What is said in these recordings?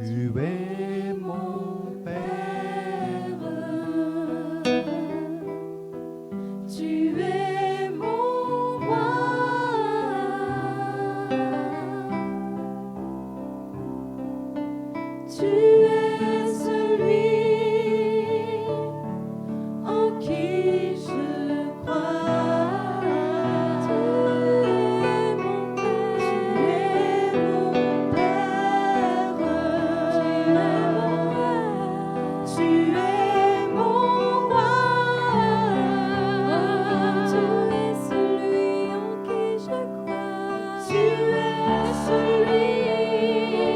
Tu es mon Père, Tu es mon roi. Tu es celui en qui je crois. Tu es mon Père. Tu es mon roi. Tu es celui en qui je crois. Tu es celui,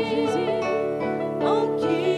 Jésus, en qui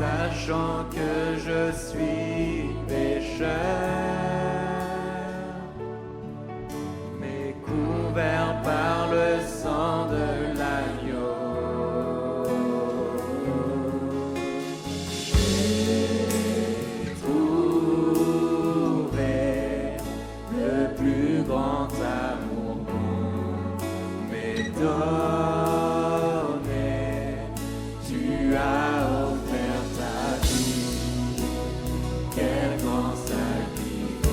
sachant que je suis pécheur, mais couvert par le sang de l'agneau. J'ai trouvé le plus grand amour qu'on m'ait donné. Tu as offert ta vie, quel grand sacrifice.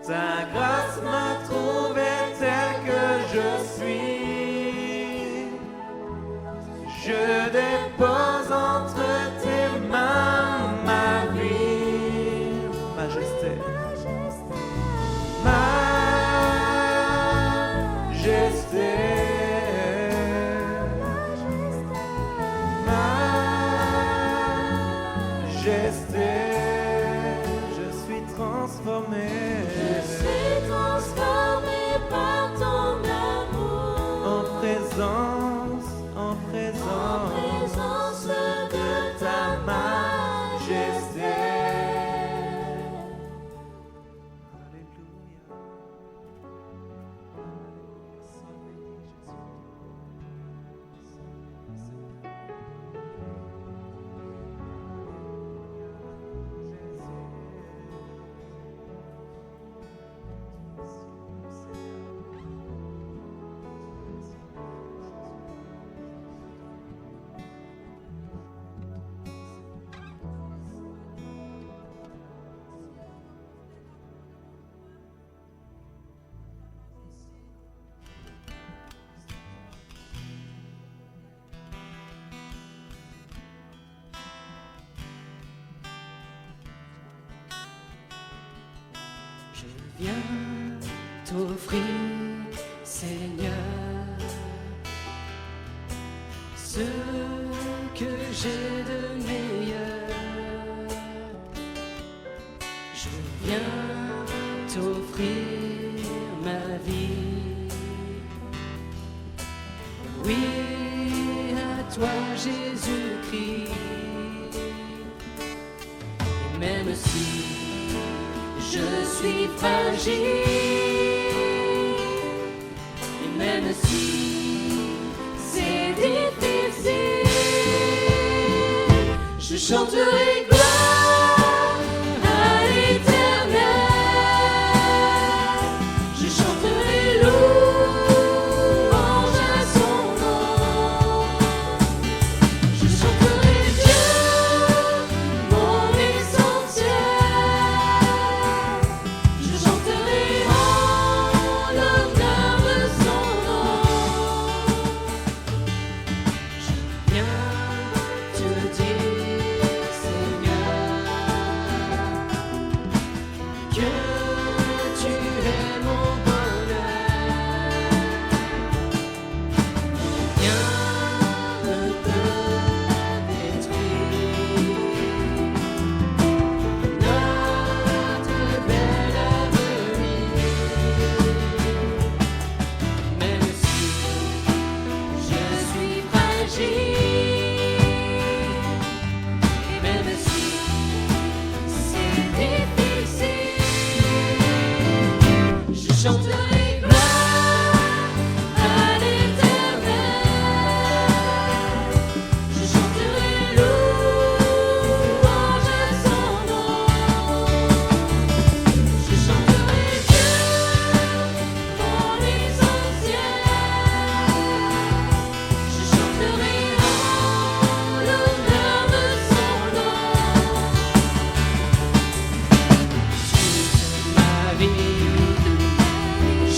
Ta grâce m'a trouvé tel que je suis. Je dépose entre tes mains ma vie, majesté. Majesté. Majesté. Je suis transformé. Je suis transformé par ton amour. En présence En présence de ta majesté. Je viens t'offrir, Seigneur, ce que j'ai de meilleur. Je viens t'offrir ma vie. Oui, à toi Jésus-Christ. Et même si je suis fragile, et même si c'est difficile, je chanterai gloire à l'Éternel. Je chanterai louange à son nom. Je chanterai Dieu, mon essentiel. Je chanterai en l'honneur de son nom. Je viens te dire, Seigneur, que tu es mon bonheur. Rien ne peut détruire notre bel avenir. Même si je suis fragile, et même si c'est difficile, je chanterai gloire à l'Éternel. Je chanterai louange à son nom. Je chanterai Dieu, mon essentiel. Je chanterai en l'honneur de son nom. Toute ma vie,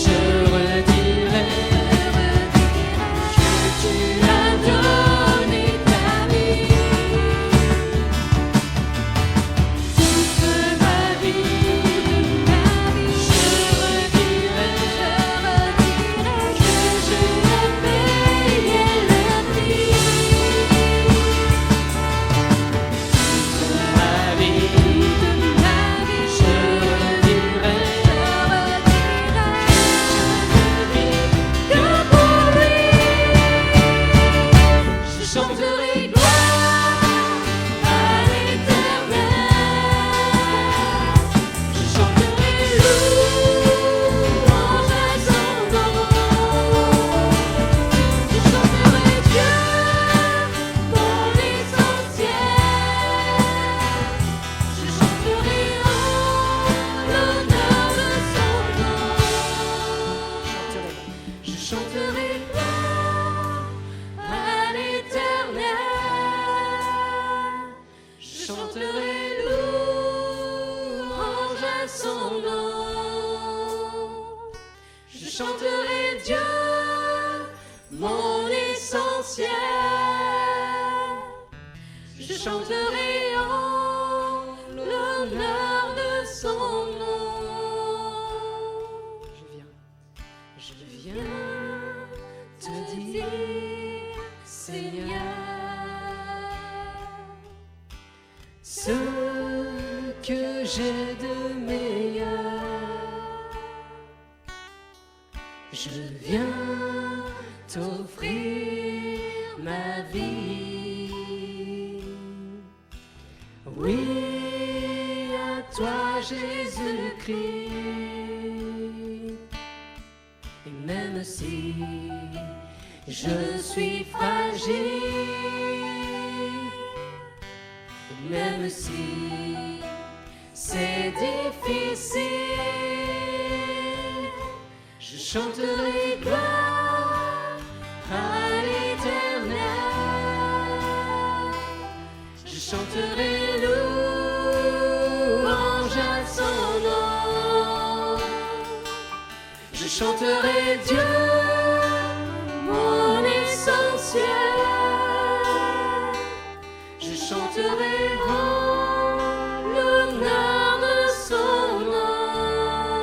je redirai que tu as donné ta vie. Toute ma vie, je redirai que je n'ai payé le prix. Toute ma vie, je redirai que pour lui. Je chanterai gloire à l'Éternel. Je chanterai louange à son nom. Je chanterai Dieu, mon essentiel. Je chanterai en l'honneur de son nom. Je chanterai gloire à l'Éternel. Je chanterai louange à son nom. Je chanterai Dieu, mon essentiel. Je chanterai en l'honneur de son nom. Je viens te dire, Seigneur, ce que j'ai de meilleur. Je viens t'offrir ma vie. Oui, à toi Jésus-Christ. Et même si je suis fragile, et même si c'est difficile, je chanterai gloire à l'Éternel. Je chanterai louange à son nom. Je chanterai Dieu, mon essentiel. Je chanterai en l'honneur de son nom.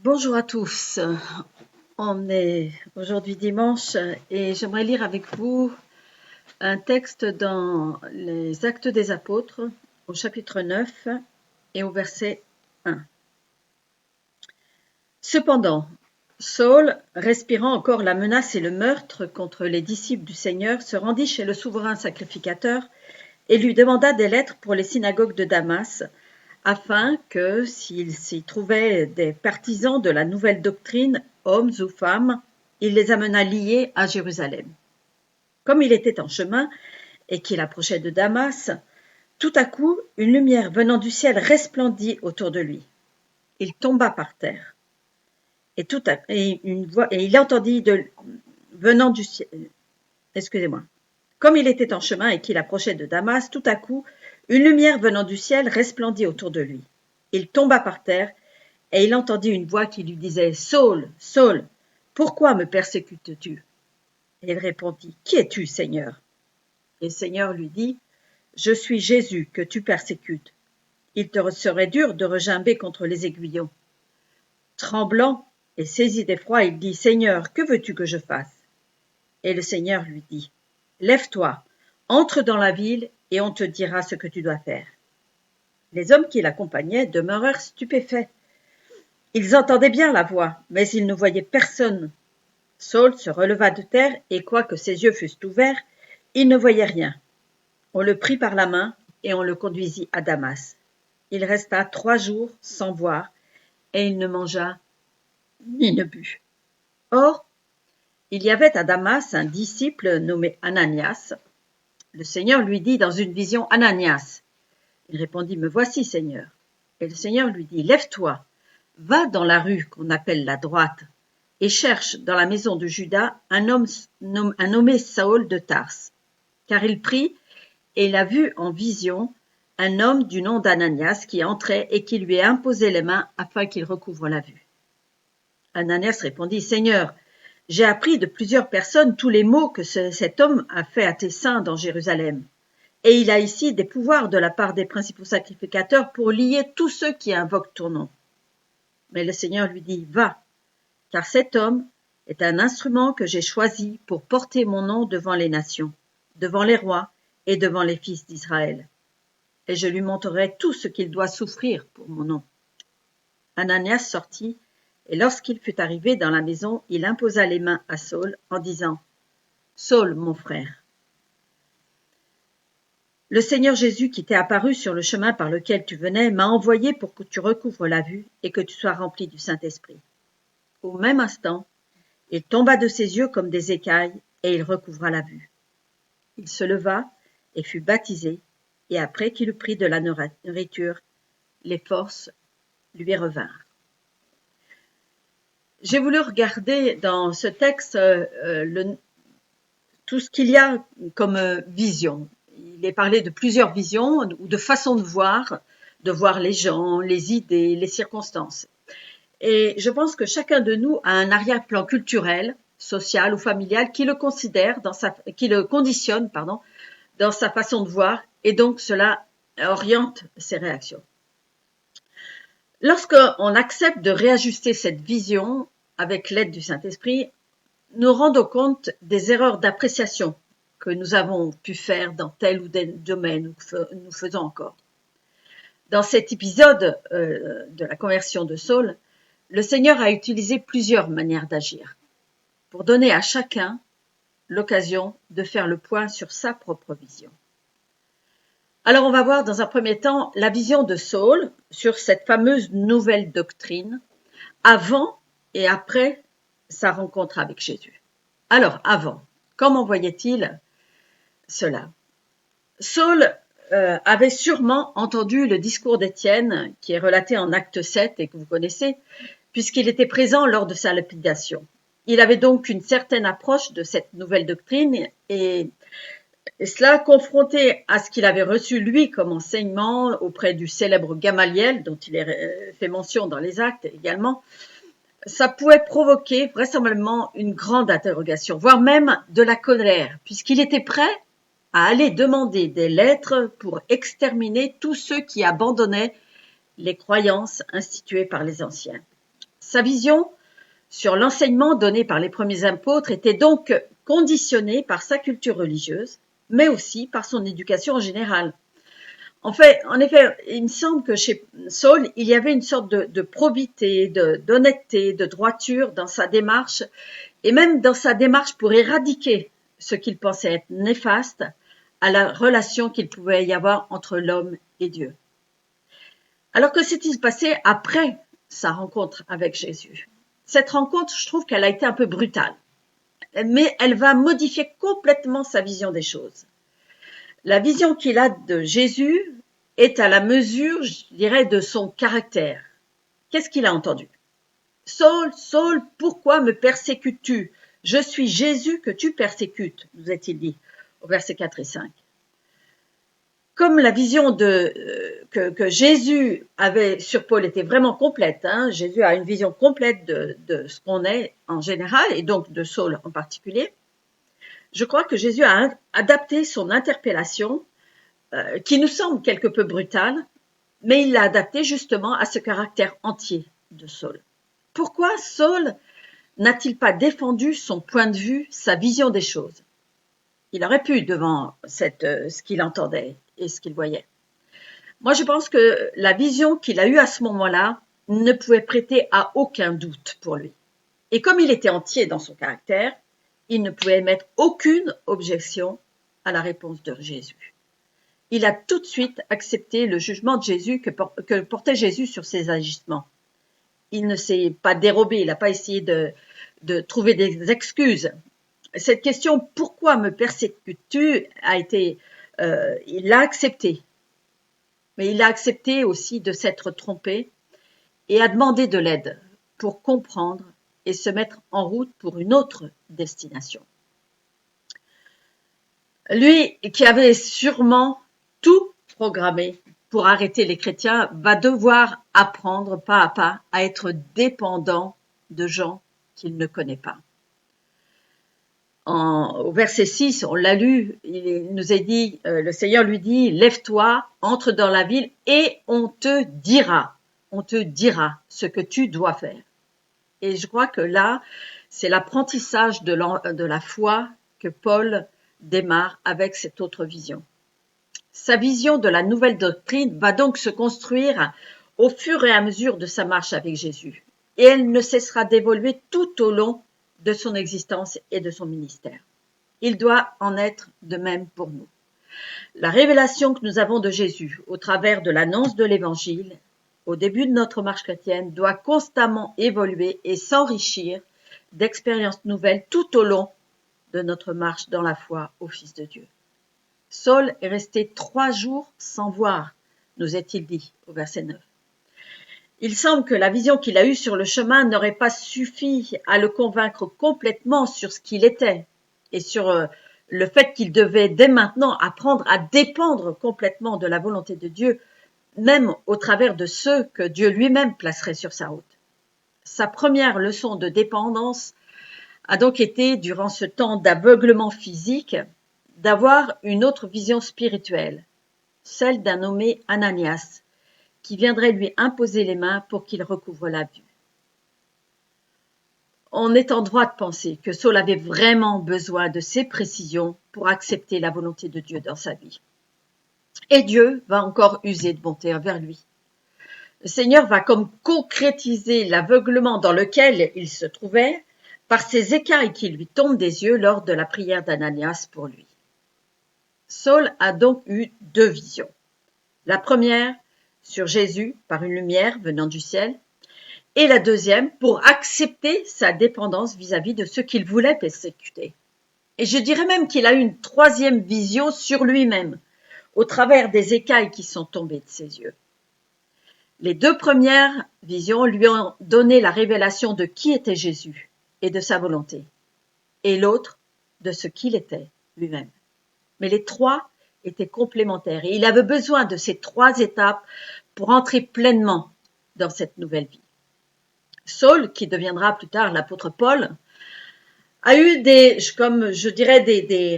Bonjour à tous, on est aujourd'hui dimanche et j'aimerais lire avec vous un texte dans les Actes des Apôtres au chapitre 9 et au verset 1. Cependant, Saul, respirant encore la menace et le meurtre contre les disciples du Seigneur, se rendit chez le souverain sacrificateur et lui demanda des lettres pour les synagogues de Damas, afin que, s'il s'y trouvait des partisans de la nouvelle doctrine, hommes ou femmes, il les amenât liés à Jérusalem. Comme il était en chemin et qu'il approchait de Damas, tout à coup, une lumière venant du ciel resplendit autour de lui. Il tomba par terre. Et il entendit venant du ciel. Excusez-moi. Comme il était en chemin et qu'il approchait de Damas, tout à coup, une lumière venant du ciel resplendit autour de lui. Il tomba par terre et il entendit une voix qui lui disait « Saul, Saul, pourquoi me persécutes-tu » Et il répondit « Qui es-tu, Seigneur » Et le Seigneur lui dit « Je suis Jésus que tu persécutes. Il te serait dur de regimber contre les aiguillons. » Tremblant et saisi d'effroi, il dit « Seigneur, que veux-tu que je fasse » Et le Seigneur lui dit « Lève-toi, entre dans la ville et on te dira ce que tu dois faire. » Les hommes qui l'accompagnaient demeurèrent stupéfaits. Ils entendaient bien la voix, mais ils ne voyaient personne. Saul se releva de terre et quoique ses yeux fussent ouverts, il ne voyait rien. On le prit par la main et on le conduisit à Damas. Il resta 3 jours sans voir et il ne mangea ni ne but. Or, il y avait à Damas un disciple nommé Ananias. Le Seigneur lui dit dans une vision « Ananias ». Il répondit « Me voici, Seigneur ». Et le Seigneur lui dit « Lève-toi, va dans la rue qu'on appelle la droite et cherche dans la maison de Juda un homme nommé Saül de Tarse. Car il prie et il a vu en vision un homme du nom d'Ananias qui entrait et qui lui a imposé les mains afin qu'il recouvre la vue. » Ananias répondit « Seigneur, j'ai appris de plusieurs personnes tous les maux que cet homme a fait à tes saints dans Jérusalem. Et il a ici des pouvoirs de la part des principaux sacrificateurs pour lier tous ceux qui invoquent ton nom. » Mais le Seigneur lui dit « Va, car cet homme est un instrument que j'ai choisi pour porter mon nom devant les nations, devant les rois et devant les fils d'Israël. Et je lui montrerai tout ce qu'il doit souffrir pour mon nom. » Ananias sortit, et lorsqu'il fut arrivé dans la maison, il imposa les mains à Saul en disant « Saul, mon frère, le Seigneur Jésus qui t'est apparu sur le chemin par lequel tu venais m'a envoyé pour que tu recouvres la vue et que tu sois rempli du Saint-Esprit. » Au même instant, il tomba de ses yeux comme des écailles et il recouvra la vue. Il se leva et fut baptisé, et après qu'il eut pris de la nourriture, les forces lui revinrent. J'ai voulu regarder dans ce texte tout ce qu'il y a comme vision. Il est parlé de plusieurs visions ou de façons de voir les gens, les idées, les circonstances. Et je pense que chacun de nous a un arrière-plan culturel, social ou familial qui le conditionne dans sa façon de voir, et donc cela oriente ses réactions. Lorsqu'on accepte de réajuster cette vision avec l'aide du Saint-Esprit, nous rendons compte des erreurs d'appréciation que nous avons pu faire dans tel ou tel domaine ou que nous faisons encore. Dans cet épisode de la conversion de Saul, le Seigneur a utilisé plusieurs manières d'agir pour donner à chacun l'occasion de faire le point sur sa propre vision. Alors on va voir dans un premier temps la vision de Saul sur cette fameuse nouvelle doctrine avant et après sa rencontre avec Jésus. Alors avant, comment voyait-il cela? Saul avait sûrement entendu le discours d'Étienne qui est relaté en Acte 7 et que vous connaissez, puisqu'il était présent lors de sa lapidation. Il avait donc une certaine approche de cette nouvelle doctrine et cela, confronté à ce qu'il avait reçu lui comme enseignement auprès du célèbre Gamaliel, dont il est fait mention dans les Actes également, ça pouvait provoquer vraisemblablement une grande interrogation, voire même de la colère, puisqu'il était prêt à aller demander des lettres pour exterminer tous ceux qui abandonnaient les croyances instituées par les anciens. Sa vision sur l'enseignement donné par les premiers apôtres était donc conditionnée par sa culture religieuse, mais aussi par son éducation en général. En effet, il me semble que chez Saul, il y avait une sorte de probité, d'honnêteté, de droiture dans sa démarche, et même dans sa démarche pour éradiquer ce qu'il pensait être néfaste à la relation qu'il pouvait y avoir entre l'homme et Dieu. Alors que s'est-il passé après sa rencontre avec Jésus? Cette rencontre, je trouve qu'elle a été un peu brutale, mais elle va modifier complètement sa vision des choses. La vision qu'il a de Jésus est à la mesure, je dirais, de son caractère. Qu'est-ce qu'il a entendu? Saul, Saul, pourquoi me persécutes-tu? Je suis Jésus que tu persécutes, nous est-il dit au verset 4 et 5. Comme la vision que Jésus avait sur Paul était vraiment complète, Jésus a une vision complète de ce qu'on est en général et donc de Saul en particulier, je crois que Jésus a adapté son interpellation qui nous semble quelque peu brutale, mais il l'a adapté justement à ce caractère entier de Saul. Pourquoi Saul n'a-t-il pas défendu son point de vue, sa vision des choses? Il aurait pu devant ce qu'il entendait et ce qu'il voyait. Moi, je pense que la vision qu'il a eue à ce moment-là ne pouvait prêter à aucun doute pour lui. Et comme il était entier dans son caractère, il ne pouvait émettre aucune objection à la réponse de Jésus. Il a tout de suite accepté le jugement de Jésus que portait Jésus sur ses agissements. Il ne s'est pas dérobé, il n'a pas essayé de trouver des excuses. Cette question « Pourquoi me persécutes-tu » il l'a accepté. Mais il a accepté aussi de s'être trompé et a demandé de l'aide pour comprendre et se mettre en route pour une autre destination. Lui, qui avait sûrement tout programmé pour arrêter les chrétiens, va devoir apprendre pas à pas à être dépendant de gens qu'il ne connaît pas. Au verset 6, on l'a lu, il nous est dit, le Seigneur lui dit, lève-toi, entre dans la ville et on te dira ce que tu dois faire. Et je crois que là, c'est l'apprentissage de la foi que Paul démarre avec cette autre vision. Sa vision de la nouvelle doctrine va donc se construire au fur et à mesure de sa marche avec Jésus. Et elle ne cessera d'évoluer tout au long de son existence et de son ministère. Il doit en être de même pour nous. La révélation que nous avons de Jésus au travers de l'annonce de l'Évangile au début de notre marche chrétienne doit constamment évoluer et s'enrichir d'expériences nouvelles tout au long de notre marche dans la foi au Fils de Dieu. Saul est resté 3 jours sans voir, nous est-il dit au verset 9. Il semble que la vision qu'il a eue sur le chemin n'aurait pas suffi à le convaincre complètement sur ce qu'il était et sur le fait qu'il devait dès maintenant apprendre à dépendre complètement de la volonté de Dieu, même au travers de ceux que Dieu lui-même placerait sur sa route. Sa première leçon de dépendance a donc été, durant ce temps d'aveuglement physique, d'avoir une autre vision spirituelle, celle d'un nommé Ananias, qui viendrait lui imposer les mains pour qu'il recouvre la vue. On est en droit de penser que Saul avait vraiment besoin de ces précisions pour accepter la volonté de Dieu dans sa vie. Et Dieu va encore user de bonté envers lui. Le Seigneur va comme concrétiser l'aveuglement dans lequel il se trouvait par ces écailles qui lui tombent des yeux lors de la prière d'Ananias pour lui. Saul a donc eu 2 visions. La première sur Jésus par une lumière venant du ciel, et la deuxième pour accepter sa dépendance vis-à-vis de ceux qu'il voulait persécuter. Et je dirais même qu'il a eu une 3e vision sur lui-même, au travers des écailles qui sont tombées de ses yeux. Les 2 premières visions lui ont donné la révélation de qui était Jésus et de sa volonté, et l'autre de ce qu'il était lui-même. Mais les 3 étaient complémentaires et il avait besoin de ces 3 étapes pour entrer pleinement dans cette nouvelle vie. Saul, qui deviendra plus tard l'apôtre Paul, a eu des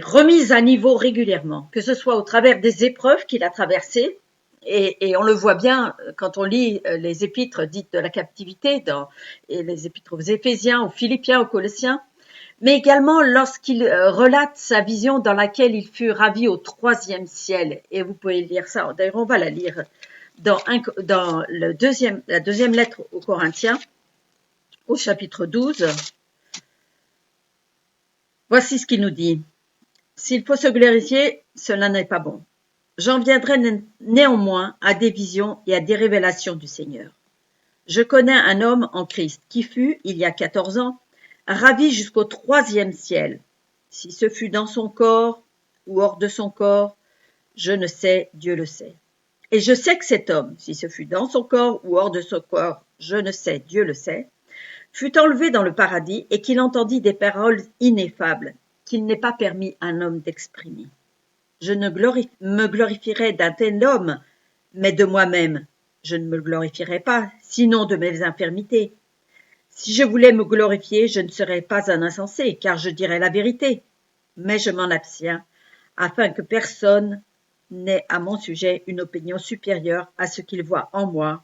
remises à niveau régulièrement, que ce soit au travers des épreuves qu'il a traversées, et on le voit bien quand on lit les épîtres dites de la captivité, et les épîtres aux Éphésiens, aux Philippiens, aux Colossiens, mais également lorsqu'il relate sa vision dans laquelle il fut ravi au 3e ciel. Et vous pouvez lire ça, d'ailleurs on va la lire dans la deuxième lettre aux Corinthiens, au chapitre 12. Voici ce qu'il nous dit. S'il faut se glorifier, cela n'est pas bon. J'en viendrai néanmoins à des visions et à des révélations du Seigneur. Je connais un homme en Christ qui fut, il y a 14 ans, ravi jusqu'au 3e ciel. Si ce fut dans son corps ou hors de son corps, je ne sais, Dieu le sait. Et je sais que cet homme, si ce fut dans son corps ou hors de son corps, je ne sais, Dieu le sait, fut enlevé dans le paradis et qu'il entendit des paroles ineffables qu'il n'est pas permis à un homme d'exprimer. Je ne me glorifierai d'un tel homme, mais de moi-même. Je ne me glorifierai pas, sinon de mes infirmités. Si je voulais me glorifier, je ne serais pas un insensé, car je dirais la vérité. Mais je m'en abstiens, afin que personne n'ait à mon sujet une opinion supérieure à ce qu'il voit en moi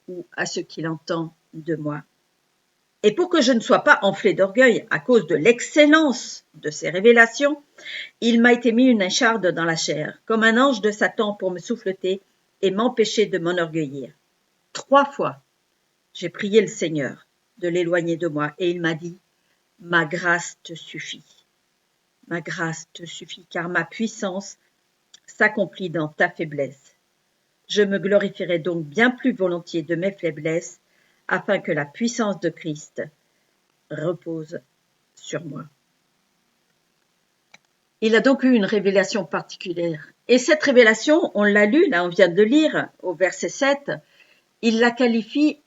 ou à ce qu'il entend de moi. Et pour que je ne sois pas enflé d'orgueil à cause de l'excellence de ces révélations, il m'a été mis une écharde dans la chair, comme un ange de Satan pour me souffleter et m'empêcher de m'enorgueillir. 3 fois, j'ai prié le Seigneur de l'éloigner de moi, et il m'a dit, « Ma grâce te suffit. Ma grâce te suffit, car ma puissance s'accomplit dans ta faiblesse. Je me glorifierai donc bien plus volontiers de mes faiblesses, afin que la puissance de Christ repose sur moi. » Il a donc eu une révélation particulière. Et cette révélation, on l'a lu, là on vient de lire au verset 7, il la qualifie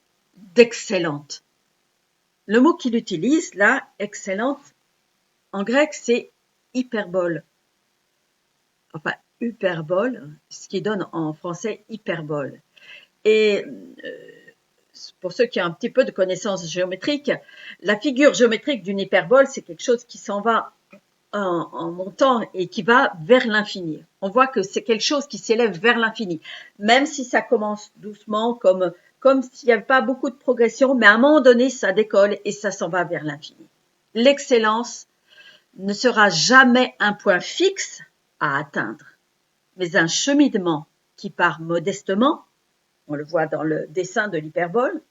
d'excellente. Le mot qu'il utilise là, excellente, en grec c'est hyperbole. Enfin, hyperbole, ce qui donne en français hyperbole. Et pour ceux qui ont un petit peu de connaissances géométriques, la figure géométrique d'une hyperbole, c'est quelque chose qui s'en va en montant et qui va vers l'infini. On voit que c'est quelque chose qui s'élève vers l'infini, même si ça commence doucement, comme s'il n'y avait pas beaucoup de progression, mais à un moment donné, ça décolle et ça s'en va vers l'infini. L'excellence ne sera jamais un point fixe à atteindre, mais un cheminement qui part modestement, on le voit dans le dessin de l'hyperbole,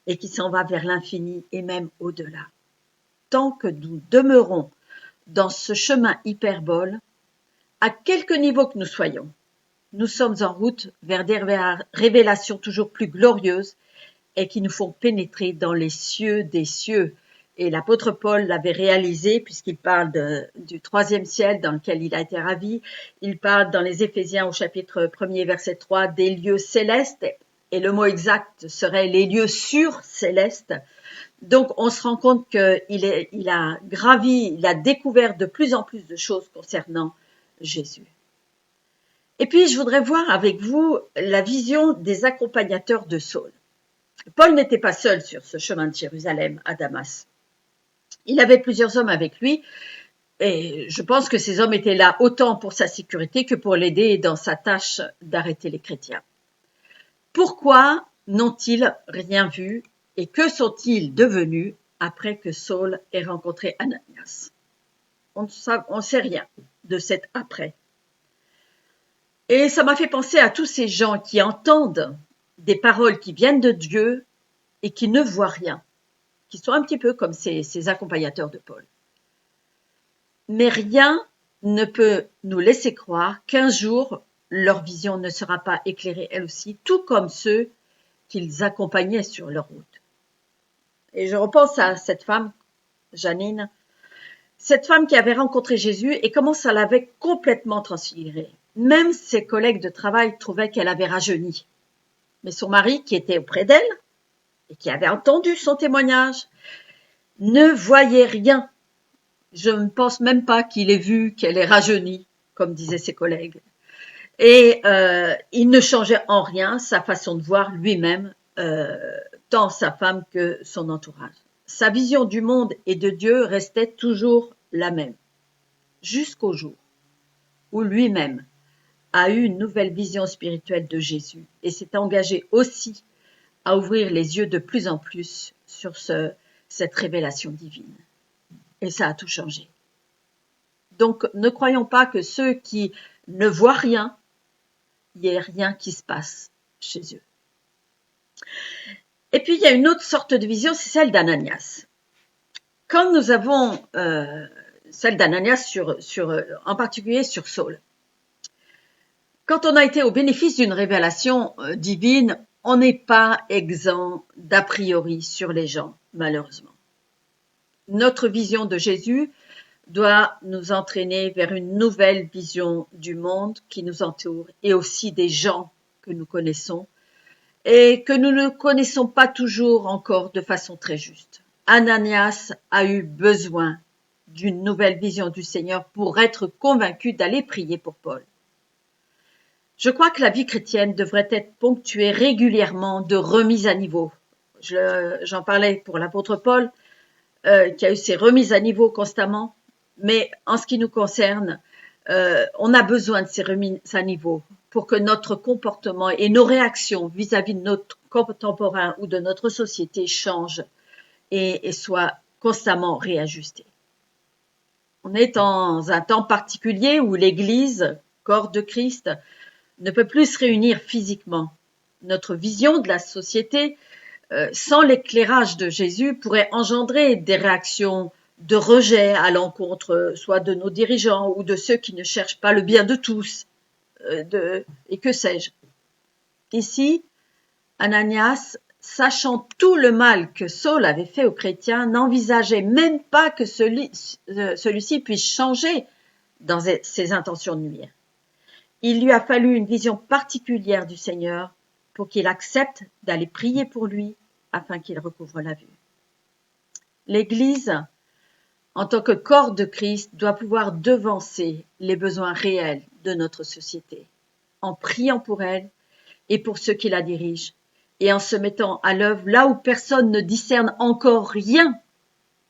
et qui s'en va vers l'infini et même au-delà. Tant que nous demeurons dans ce chemin hyperbole, à quelque niveau que nous soyons, nous sommes en route vers des révélations toujours plus glorieuses et qui nous font pénétrer dans les cieux des cieux. Et l'apôtre Paul l'avait réalisé puisqu'il parle du 3e ciel dans lequel il a été ravi. Il parle dans les Éphésiens au chapitre 1er verset 3 des lieux célestes et le mot exact serait les lieux surcélestes. Donc on se rend compte qu'il a gravi, il a découvert de plus en plus de choses concernant Jésus. Et puis je voudrais voir avec vous la vision des accompagnateurs de Saul. Paul n'était pas seul sur ce chemin de Jérusalem à Damas. Il avait plusieurs hommes avec lui et je pense que ces hommes étaient là autant pour sa sécurité que pour l'aider dans sa tâche d'arrêter les chrétiens. Pourquoi n'ont-ils rien vu et que sont-ils devenus après que Saul ait rencontré Ananias? On ne sait rien de cet après. Et ça m'a fait penser à tous ces gens qui entendent des paroles qui viennent de Dieu et qui ne voient rien, qui sont un petit peu comme ces accompagnateurs de Paul. Mais rien ne peut nous laisser croire qu'un jour, leur vision ne sera pas éclairée elle aussi, tout comme ceux qu'ils accompagnaient sur leur route. Et je repense à cette femme, Janine, cette femme qui avait rencontré Jésus et comment ça l'avait complètement transfigurée. Même ses collègues de travail trouvaient qu'elle avait rajeuni. Mais son mari, qui était auprès d'elle et qui avait entendu son témoignage, ne voyait rien. Je ne pense même pas qu'il ait vu qu'elle ait rajeuni, comme disaient ses collègues. Et il ne changeait en rien sa façon de voir lui-même, tant sa femme que son entourage. Sa vision du monde et de Dieu restait toujours la même, jusqu'au jour où lui-même a eu une nouvelle vision spirituelle de Jésus et s'est engagé aussi à ouvrir les yeux de plus en plus sur cette révélation divine. et ça a tout changé. Donc, ne croyons pas que ceux qui ne voient rien, il n'y ait rien qui se passe chez eux. Et puis, il y a une autre sorte de vision, c'est celle d'Ananias. Quand nous avons celle d'Ananias en particulier sur Saul, quand on a été au bénéfice d'une révélation divine, on n'est pas exempt d'a priori sur les gens, malheureusement. Notre vision de Jésus doit nous entraîner vers une nouvelle vision du monde qui nous entoure et aussi des gens que nous connaissons et que nous ne connaissons pas toujours encore de façon très juste. Ananias a eu besoin d'une nouvelle vision du Seigneur pour être convaincu d'aller prier pour Paul. Je crois que la vie chrétienne devrait être ponctuée régulièrement de remises à niveau. J'en parlais pour l'apôtre Paul, qui a eu ses remises à niveau constamment, mais en ce qui nous concerne, on a besoin de ces remises à niveau pour que notre comportement et nos réactions vis-à-vis de notre contemporain ou de notre société changent et soient constamment réajustés. On est dans un temps particulier où l'Église, corps de Christ, ne peut plus se réunir physiquement. Notre vision de la société, sans l'éclairage de Jésus, pourrait engendrer des réactions de rejet à l'encontre soit de nos dirigeants ou de ceux qui ne cherchent pas le bien de tous, et que sais-je. Ici, Ananias, sachant tout le mal que Saul avait fait aux chrétiens, n'envisageait même pas que celui-ci puisse changer dans ses intentions de nuire. Il lui a fallu une vision particulière du Seigneur pour qu'il accepte d'aller prier pour lui afin qu'il recouvre la vue. L'Église, en tant que corps de Christ, doit pouvoir devancer les besoins réels de notre société, en priant pour elle et pour ceux qui la dirigent, et en se mettant à l'œuvre là où personne ne discerne encore rien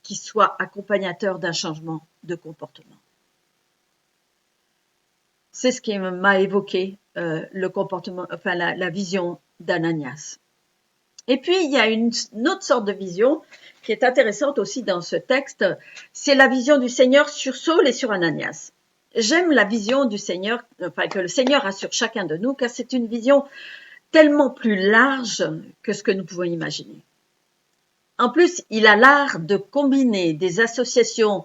qui soit accompagnateur d'un changement de comportement. C'est ce qui m'a évoqué le comportement, enfin la vision d'Ananias. Et puis il y a une autre sorte de vision qui est intéressante aussi dans ce texte, c'est la vision du Seigneur sur Saul et sur Ananias. J'aime la vision du Seigneur, enfin que le Seigneur a sur chacun de nous, car c'est une vision tellement plus large que ce que nous pouvons imaginer. En plus, il a l'art de combiner des associations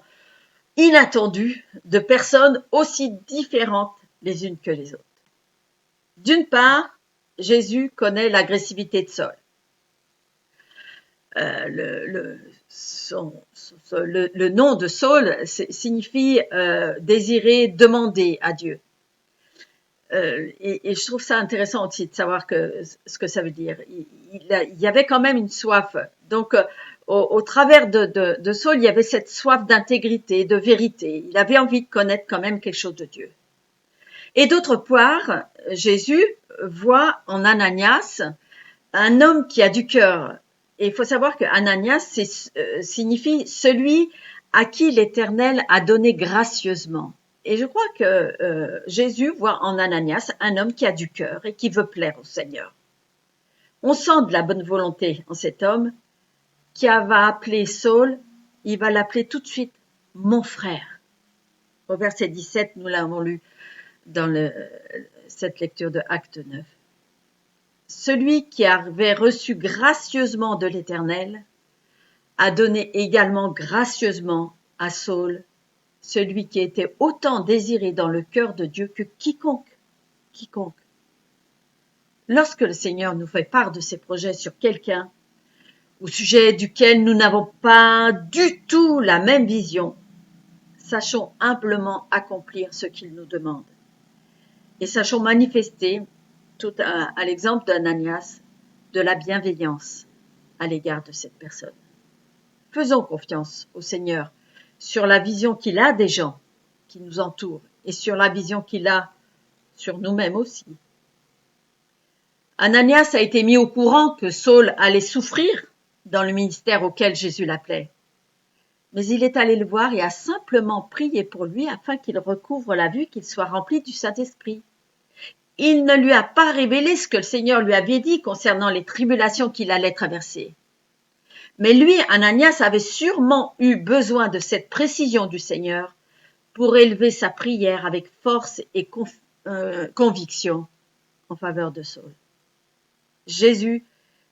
inattendues de personnes aussi différentes les unes que les autres. D'une part, Jésus connaît l'agressivité de Saul. Le nom de Saul signifie désirer, demander à Dieu. Et je trouve ça intéressant aussi de savoir ce que ça veut dire. Il y avait quand même une soif. Donc, au travers de Saul, il y avait cette soif d'intégrité, de vérité. Il avait envie de connaître quand même quelque chose de Dieu. Et d'autre part, Jésus voit en Ananias un homme qui a du cœur. Et il faut savoir que Ananias signifie celui à qui l'Éternel a donné gracieusement. Et je crois que Jésus voit en Ananias un homme qui a du cœur et qui veut plaire au Seigneur. On sent de la bonne volonté en cet homme qui va appeler Saul, il va l'appeler tout de suite « mon frère ». Au verset 17, nous l'avons lu dans cette lecture de Acte 9. Celui qui avait reçu gracieusement de l'Éternel a donné également gracieusement à Saul, celui qui était autant désiré dans le cœur de Dieu que quiconque. Lorsque le Seigneur nous fait part de ses projets sur quelqu'un, au sujet duquel nous n'avons pas du tout la même vision, sachons humblement accomplir ce qu'il nous demande. Et sachons manifester, tout à l'exemple d'Ananias, de la bienveillance à l'égard de cette personne. Faisons confiance au Seigneur sur la vision qu'il a des gens qui nous entourent et sur la vision qu'il a sur nous-mêmes aussi. Ananias a été mis au courant que Saul allait souffrir dans le ministère auquel Jésus l'appelait. Mais il est allé le voir et a simplement prié pour lui afin qu'il recouvre la vue, qu'il soit rempli du Saint-Esprit. Il ne lui a pas révélé ce que le Seigneur lui avait dit concernant les tribulations qu'il allait traverser. Mais lui, Ananias, avait sûrement eu besoin de cette précision du Seigneur pour élever sa prière avec force et conviction en faveur de Saul. Jésus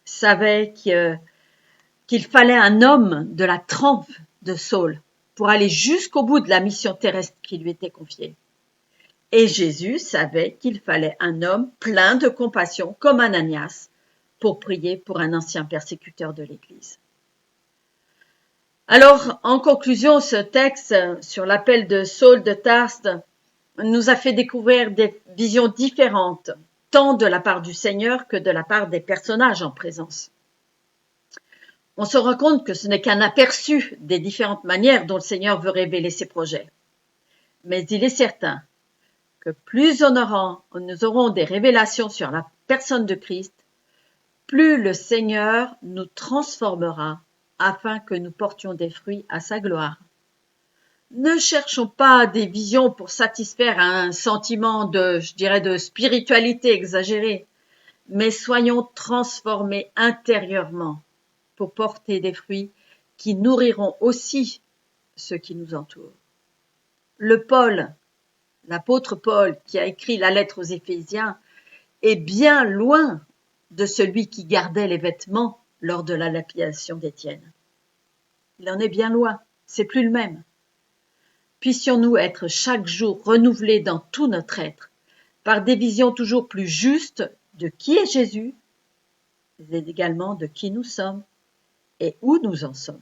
savait qu'il fallait un homme de la trempe de Saul pour aller jusqu'au bout de la mission terrestre qui lui était confiée. Et Jésus savait qu'il fallait un homme plein de compassion comme Ananias pour prier pour un ancien persécuteur de l'Église. Alors, en conclusion, ce texte sur l'appel de Saul de Tarse nous a fait découvrir des visions différentes, tant de la part du Seigneur que de la part des personnages en présence. On se rend compte que ce n'est qu'un aperçu des différentes manières dont le Seigneur veut révéler ses projets. Mais il est certain que plus nous aurons des révélations sur la personne de Christ, plus le Seigneur nous transformera afin que nous portions des fruits à sa gloire. Ne cherchons pas des visions pour satisfaire un sentiment de spiritualité exagérée, mais soyons transformés intérieurement pour porter des fruits qui nourriront aussi ceux qui nous entourent. L'apôtre Paul, qui a écrit la lettre aux Éphésiens, est bien loin de celui qui gardait les vêtements lors de la lapidation d'Étienne. Il en est bien loin, c'est plus le même. Puissions-nous être chaque jour renouvelés dans tout notre être, par des visions toujours plus justes de qui est Jésus, mais également de qui nous sommes et où nous en sommes.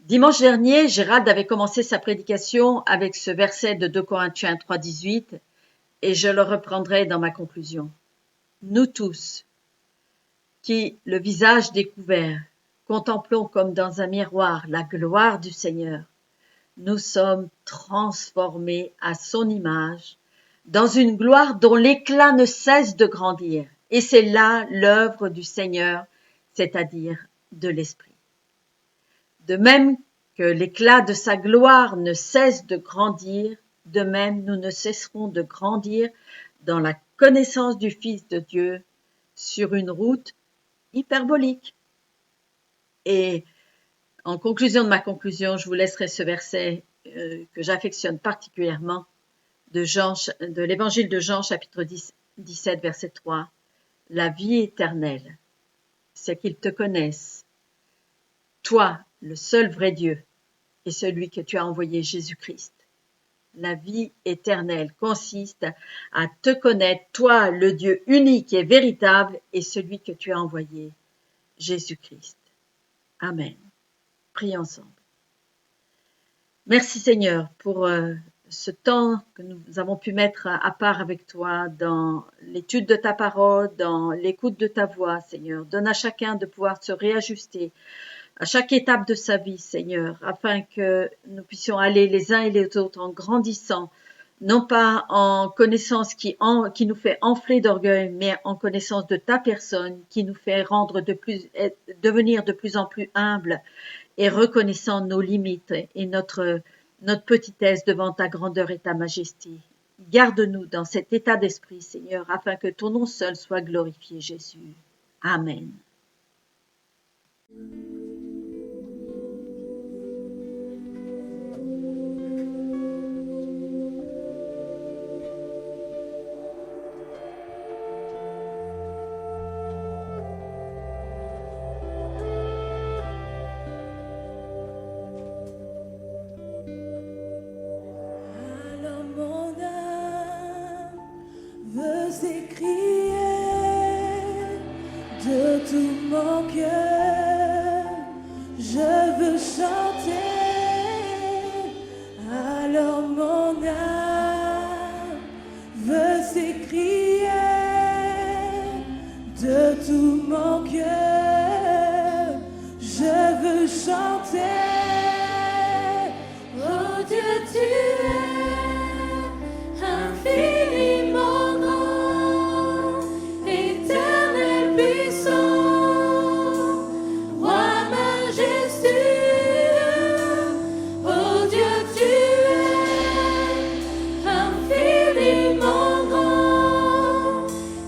Dimanche dernier, Gérald avait commencé sa prédication avec ce verset de 2 Corinthiens 3,18 et je le reprendrai dans ma conclusion. Nous tous, qui, le visage découvert, contemplons comme dans un miroir la gloire du Seigneur, nous sommes transformés à son image, dans une gloire dont l'éclat ne cesse de grandir. Et c'est là l'œuvre du Seigneur, c'est-à-dire de l'Esprit. De même que l'éclat de sa gloire ne cesse de grandir, de même nous ne cesserons de grandir dans la connaissance du Fils de Dieu sur une route hyperbolique. Et en conclusion de ma conclusion, je vous laisserai ce verset que j'affectionne particulièrement de l'évangile de Jean, chapitre 17, verset 3. La vie éternelle, c'est qu'ils te connaissent, toi, le seul vrai Dieu, et celui que tu as envoyé, Jésus-Christ. La vie éternelle consiste à te connaître, toi, le Dieu unique et véritable, et celui que tu as envoyé, Jésus-Christ. Amen. Prions ensemble. Merci Seigneur pour ce temps que nous avons pu mettre à part avec toi dans l'étude de ta parole, dans l'écoute de ta voix, Seigneur. Donne à chacun de pouvoir se réajuster à chaque étape de sa vie, Seigneur, afin que nous puissions aller les uns et les autres en grandissant, non pas en connaissance qui nous fait enfler d'orgueil, mais en connaissance de ta personne, qui nous fait devenir de plus en plus humble et reconnaissant nos limites et notre petitesse devant ta grandeur et ta majesté. Garde-nous dans cet état d'esprit, Seigneur, afin que ton nom seul soit glorifié, Jésus. Amen.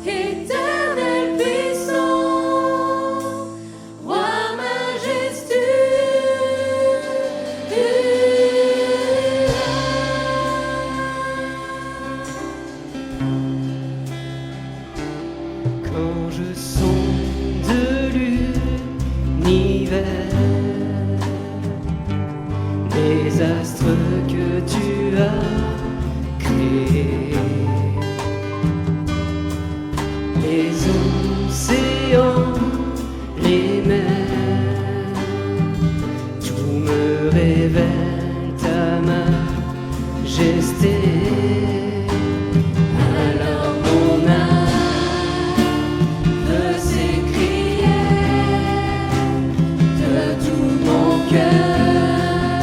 Éternel puissant, quand je sonde l'univers, les astres que tu as créés, les océans, les mers, tout me révèle ta majesté. Alors mon âme veut s'écrier de tout mon cœur,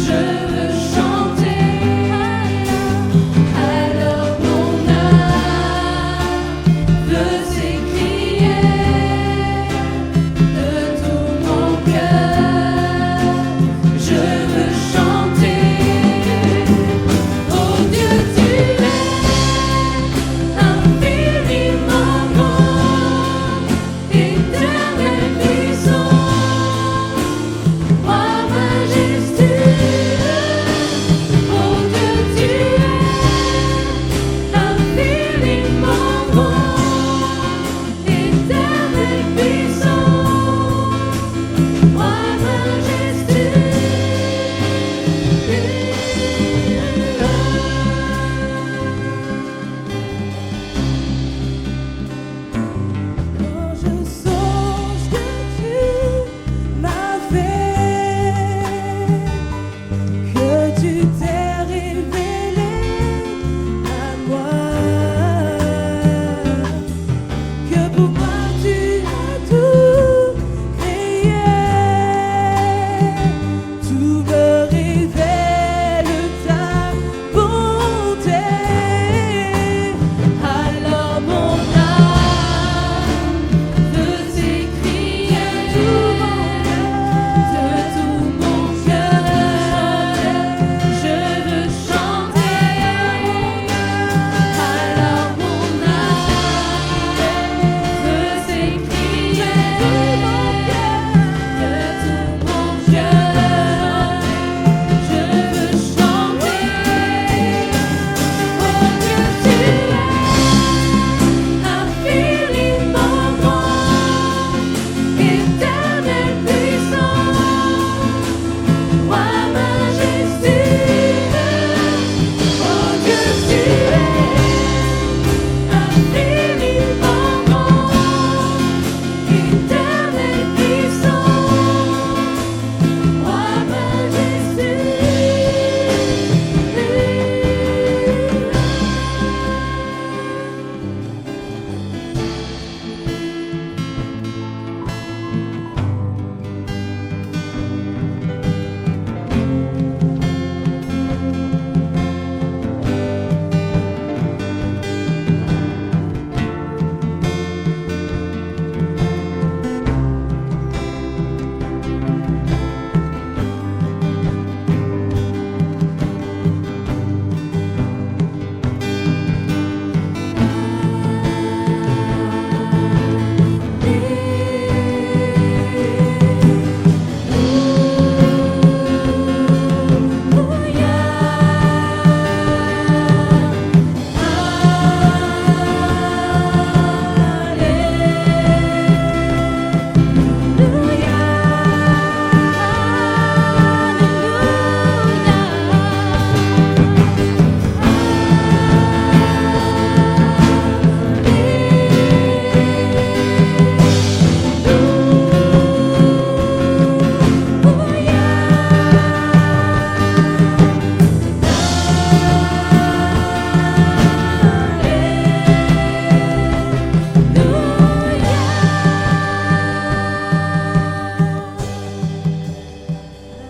je veux chanter. Alors mon âme veut s'écrier de tout mon cœur, je veux chanter. Oh Dieu, tu es infiniment grand, éternel puissant, roi majestueux. Oh Dieu, tu es infiniment grand, éternel puissant, roi majestueux. Quand je songe que tu m'as fait, que tu t'es révélé à moi, que pour moi tu as tout créé, tout me révèle ta bonté. Alors mon âme veut s'écrier de tout mon cœur, je veux chanter. Alors mon âme veut s'écrier de tout mon cœur, je veux chanter. Oh Dieu, tu es infiniment grand, éternel puissant, roi majestueux. Oh Dieu, tu es infiniment grand, éternel puissant, roi majestueux.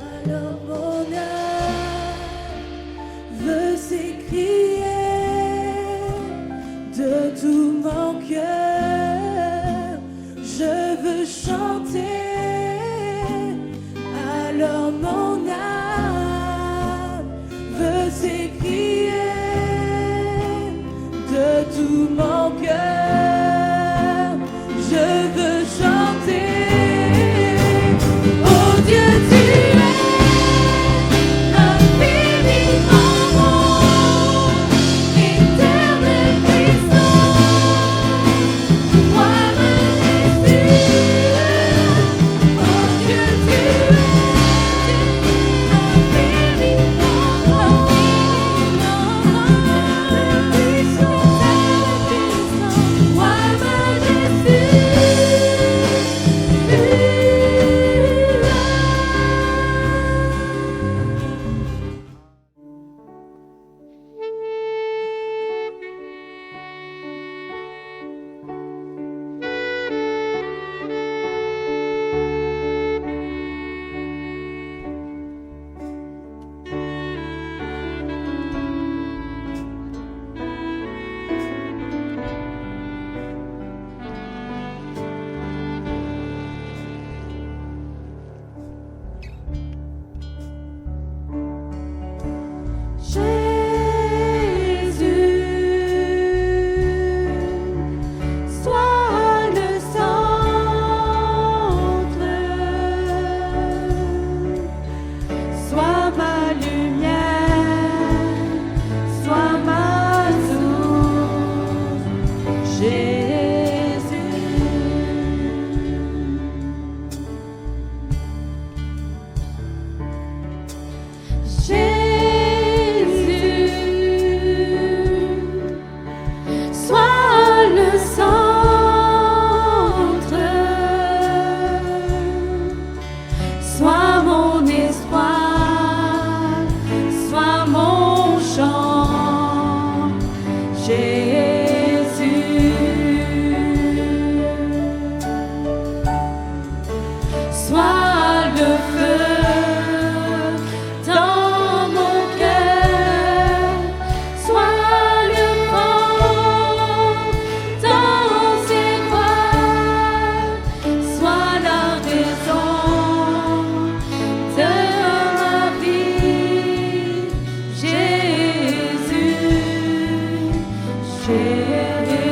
Alors mon âme veut s'écrier de tout mon cœur, je veux chanter. Alors mon âme veut s'écrier de tout mon cœur, je veux chanter. Oh Dieu, tu es infiniment grand, éternel puissant, J'ai